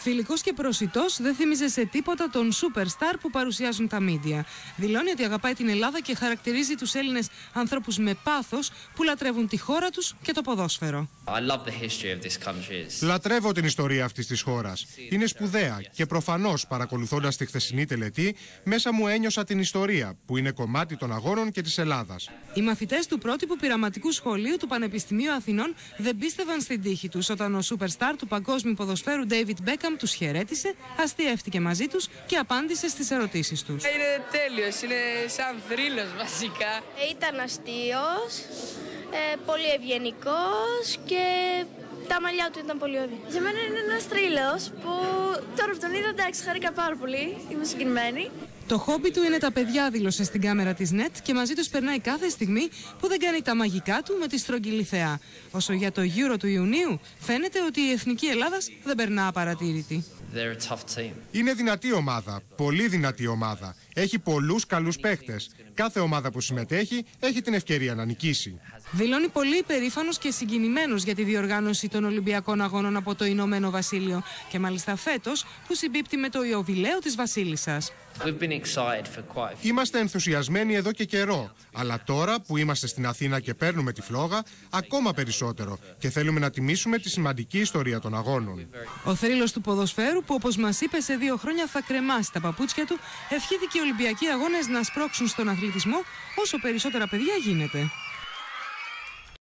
Φιλικός και προσιτός, δεν θύμιζε σε τίποτα τον superstar που παρουσιάζουν τα μίντια. Δηλώνει ότι αγαπάει την Ελλάδα και χαρακτηρίζει τους Έλληνες ανθρώπους με πάθος που λατρεύουν τη χώρα τους και το ποδόσφαιρο. Λατρεύω την ιστορία αυτής της χώρας. Είναι σπουδαία και προφανώς, παρακολουθώντας τη χθεσινή τελετή, μέσα μου ένιωσα την ιστορία που είναι κομμάτι των αγώνων και της Ελλάδας. Οι μαθητές του πρότυπου πειραματικού σχολείου του Πανεπιστημίου Αθηνών δεν πίστευαν στην τύχη τους όταν ο superstar του παγκόσμιου ποδοσφαίρου David Beckham τους χαιρέτησε, αστιεύτηκε μαζί τους και απάντησε στις ερωτήσεις τους. Είναι τέλειος, είναι σαν θρύλος βασικά. Ήταν αστείος, πολύ ευγενικός και τα μαλλιά του ήταν πολύ ωραία. Για μένα είναι ένας θρύλος που τώρα που τον είδα, εντάξει, χαρήκα πάρα πολύ, είμαι συγκινημένη. Το χόμπι του είναι τα παιδιά, δήλωσε στην κάμερα της ΝΕΤ, και μαζί τους περνάει κάθε στιγμή που δεν κάνει τα μαγικά του με τη στρογγυλή θεά. Όσο για το Euro του Ιουνίου, φαίνεται ότι η Εθνική Ελλάδας δεν περνά απαρατήρητη. Είναι δυνατή ομάδα, πολύ δυνατή ομάδα. Έχει πολλούς καλούς παίκτες. Κάθε ομάδα που συμμετέχει έχει την ευκαιρία να νικήσει. Δηλώνει πολύ υπερήφανος και συγκινημένος για τη διοργάνωση των Ολυμπιακών Αγώνων από το Ηνωμένο Βασίλειο και μάλιστα φέτος που συμπίπτει με το Ιωβιλέο της Βασίλισσας. Είμαστε ενθουσιασμένοι εδώ και καιρό, αλλά τώρα που είμαστε στην Αθήνα και παίρνουμε τη φλόγα, ακόμα περισσότερο και θέλουμε να τιμήσουμε τη σημαντική ιστορία των αγώνων. Ο θρύλος του ποδοσφαίρου, που όπως μας είπε σε 2 χρόνια θα κρεμάσει τα παπούτσια του, ευχήθηκε οι Ολυμπιακοί Αγώνες να σπρώξουν στον αθλητισμό όσο περισσότερα παιδιά γίνεται.